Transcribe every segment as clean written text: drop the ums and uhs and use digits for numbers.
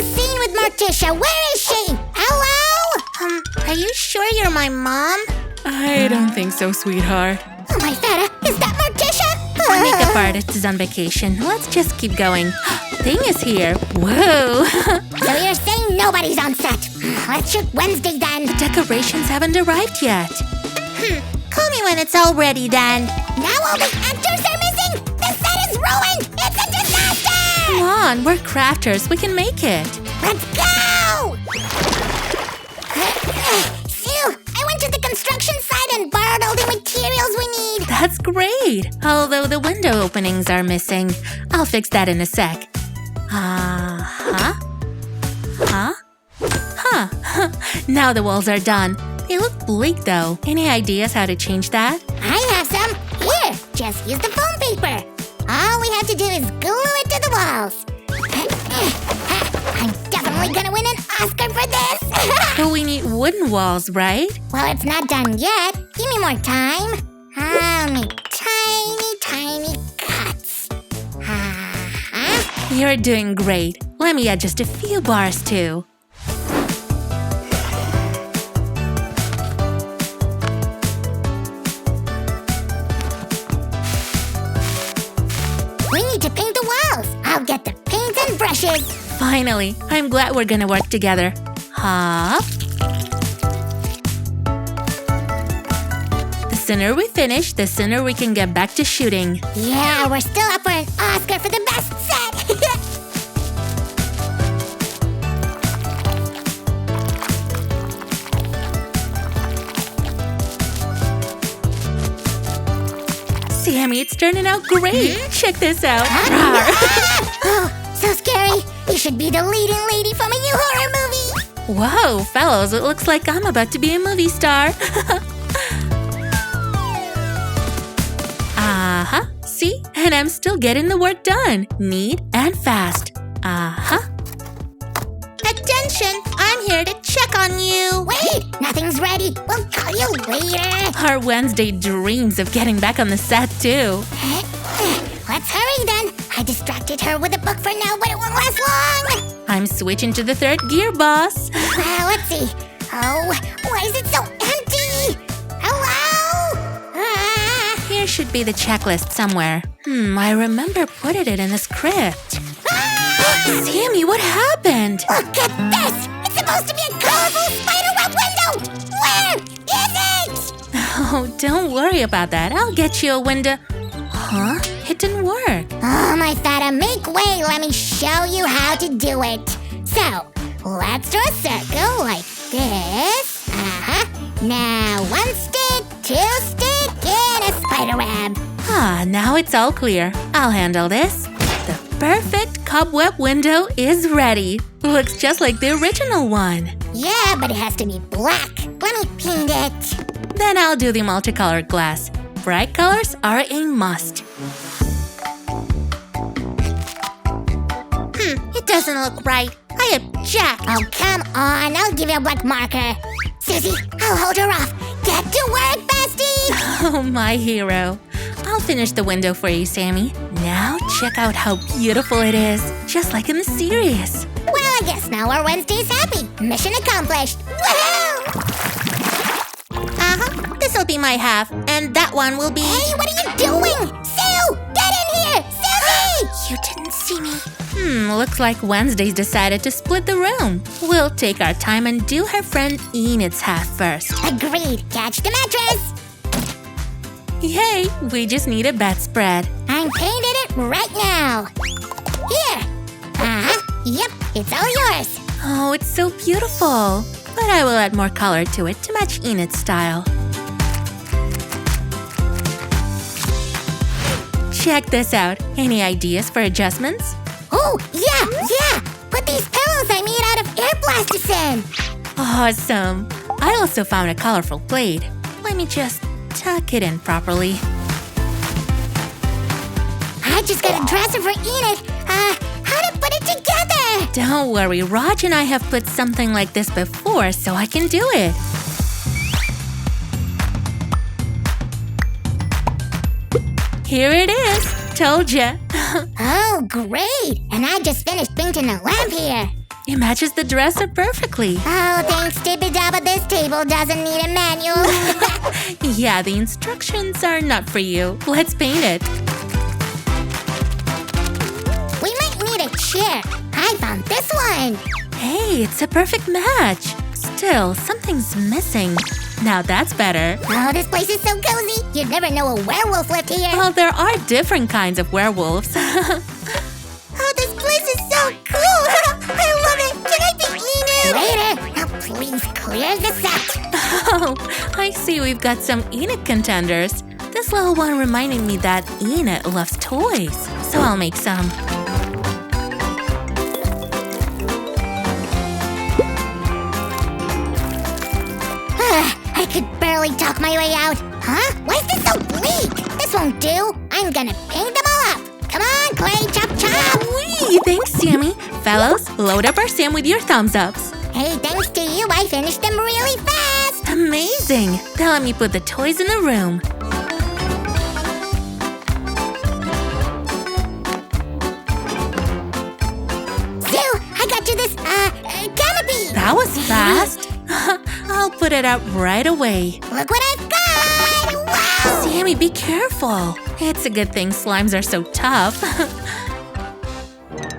the scene with Morticia. Where is she? Hello? Are you sure you're my mom? I don't think so, sweetheart. Oh, my feta, is that Morticia? Our makeup artist is on vacation. Let's just keep going. Thing is here. Whoa! So you're saying nobody's on set? Let's shoot Wednesday then. The decorations haven't arrived yet. Call me when it's all ready then. Now all the actors are missing! The set is ruined! It's a disaster! Come on, we're crafters. We can make it. Let's go! Sue, I went to the construction site and borrowed all the materials we need. That's great. Although the window openings are missing. I'll fix that in a sec. Now the walls are done. They look bleak though. Any ideas how to change that? I have some. Here, just use the foam paper. All we have to do is glue it to the walls. I'm definitely gonna win an Oscar for this. But we need wooden walls, right? Well, it's not done yet. Give me more time. I'll make tiny cuts. You're doing great. Let me add just a few bars too. We need to paint the walls. I'll get the paint and brushes. Finally, I'm glad we're gonna work together. The sooner we finish, the sooner we can get back to shooting. Yeah, we're still up for an Oscar for the best set. Sammy, it's turning out great. Check this out. Oh, so scary. You should be the leading lady from a new horror movie. Whoa, fellows, it looks like I'm about to be a movie star. See? And I'm still getting the work done. Neat and fast. Attention, I'm here to check on you. Wait, nothing's ready. We'll call you later. Our Wednesday dreams of getting back on the set too. Let's hurry then. I distracted her with a book for now, but it won't last long. I'm switching to the third gear, boss. Let's see. Oh, why is it so empty? Hello? Here should be the checklist somewhere. I remember putting it in the script. Sammy, what happened? Look at this! It's supposed to be a colorful spiderweb window! Where is it? Oh, don't worry about that. I'll get you a window. It didn't work. Oh, my fata, make way. Let me show you how to do it. So, let's draw a circle like this. Now, one stick, two stick, and a spiderweb. Now it's all clear. I'll handle this. The perfect cobweb window is ready. Looks just like the original one. Yeah, but it has to be black. Let me paint it. Then I'll do the multicolored glass. Bright colors are a must. It doesn't look right. I object. Oh, come on. I'll give you a black marker. Susie, I'll hold her off. Get to work, bestie! Oh, my hero. I'll finish the window for you, Sammy. Now check out how beautiful it is, just like in the series. Well, I guess now our Wednesday's happy. Mission accomplished. Woohoo! This'll be my half, and that one will be... Hey, what are you doing? Sue! Get in here! Susie! You didn't see me. Looks like Wednesday's decided to split the room. We'll take our time and do her friend Enid's half first. Agreed. Catch the mattress. Yay! We just need a bedspread. I'm painting it right now. Here. Yep, it's all yours. Oh, it's so beautiful. But I will add more color to it to match Enid's style. Check this out. Any ideas for adjustments? Oh, yeah! Put these pillows I made out of air plasticine. Awesome! I also found a colorful blade. Let me just tuck it in properly. I just got a dresser for Enid. How to put it together? Don't worry, Raj and I have put something like this before, so I can do it. Here it is! Told ya! Oh, great! And I just finished painting a lamp here. It matches the dresser perfectly. Oh, thanks, Tippy-Dabba, this table doesn't need a manual. Yeah, the instructions are not for you. Let's paint it. We might need a chair. I found this one. Hey, it's a perfect match. Still, something's missing. Now that's better. Oh, this place is so cozy. You'd never know a werewolf lived here. Well, there are different kinds of werewolves. Oh, this place is so cool. I love it. Can I be Enid? Later. Now, please clear this out. Oh, I see we've got some Enid contenders. This little one reminded me that Enid loves toys, so I'll make some. I could barely talk my way out. Huh? Why is this so bleak? This won't do. I'm gonna paint them all up. Come on, Clay, chop chop. Whee! Thanks, Sammy. Fellows, load up our Sam with your thumbs ups. Hey, thanks to you, I finished them really fast. Amazing! Now let me put the toys in the room. Sue, I got you this, canopy. That was fast. I'll put it up right away. Look what I've got. Wow. Sammy, be careful. It's a good thing slimes are so tough.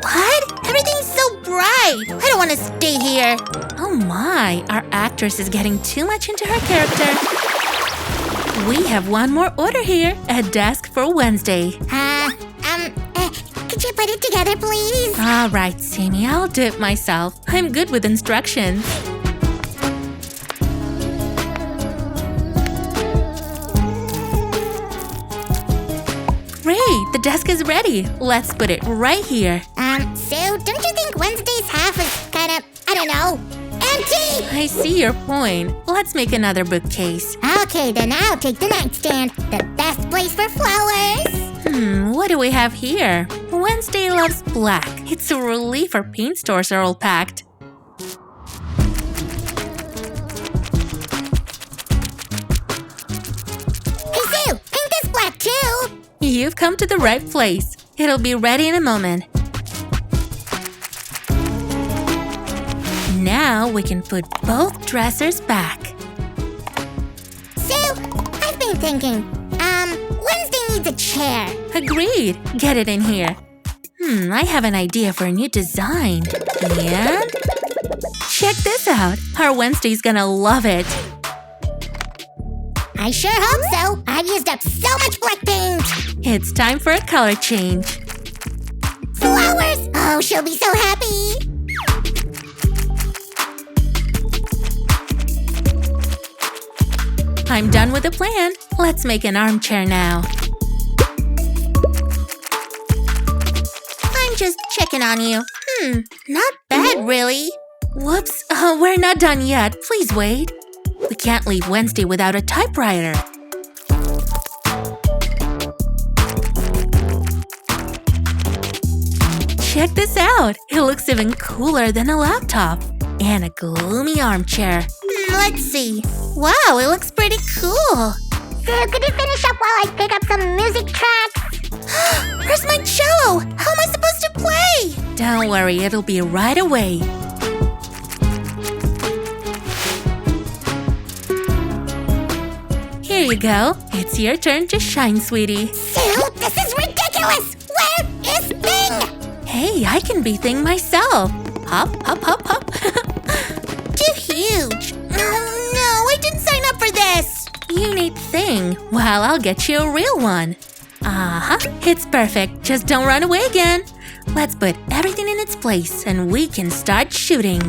What? Everything's so bright. I don't want to stay here. Oh my, our actress is getting too much into her character. We have one more order here, a desk for Wednesday. Could you put it together, please? All right, Sammy, I'll do it myself. I'm good with instructions. Great, the desk is ready. Let's put it right here. Sue, don't you think Wednesday's half is kind of, I don't know, empty? I see your point. Let's make another bookcase. Okay, then I'll take the nightstand. The best place for flowers. What do we have here? Wednesday loves black. It's a relief our paint stores are all packed. Hey, Sue, paint this black too. You've come to the right place. It'll be ready in a moment. Now we can put both dressers back. Sue, I've been thinking, Wednesday needs a chair. Agreed. Get it in here. I have an idea for a new design. And check this out. Our Wednesday's gonna love it. I sure hope so. I've used up so much black paint. It's time for a color change. Flowers! Oh, she'll be so happy. I'm done with the plan. Let's make an armchair now. I'm just checking on you. Not bad, really. Whoops, we're not done yet. Please wait. We can't leave Wednesday without a typewriter. Check this out. It looks even cooler than a laptop. And a gloomy armchair. Let's see. Wow, it looks pretty cool. Sue, could you finish up while I pick up some music tracks? Where's my cello? How am I supposed to play? Don't worry, it'll be right away. Here you go. It's your turn to shine, sweetie. Sue, this is ridiculous! Where is Thing? Hey, I can be Thing myself. Hop, hop, hop, hop. Too huge. Oh no, I didn't sign up for this. You need Thing. Well, I'll get you a real one. It's perfect. Just don't run away again. Let's put everything in its place and we can start shooting.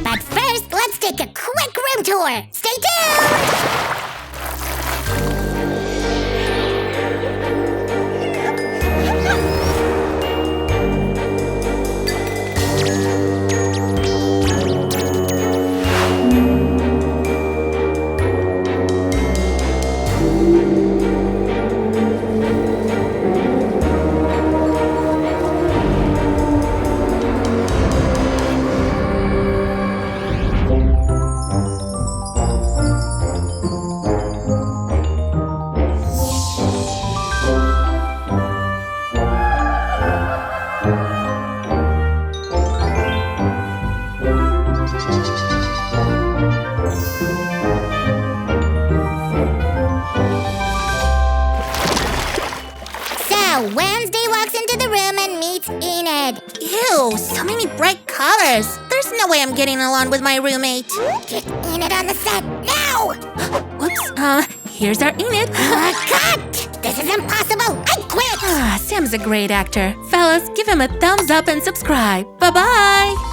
But first, let's take a quick room tour. Stay tuned! Enid. Ew, so many bright colors. There's no way I'm getting along with my roommate. Get Enid on the set now. Whoops, here's our Enid. Cut! This is impossible. I quit. Sam's a great actor. Fellas, give him a thumbs up and subscribe. Bye-bye.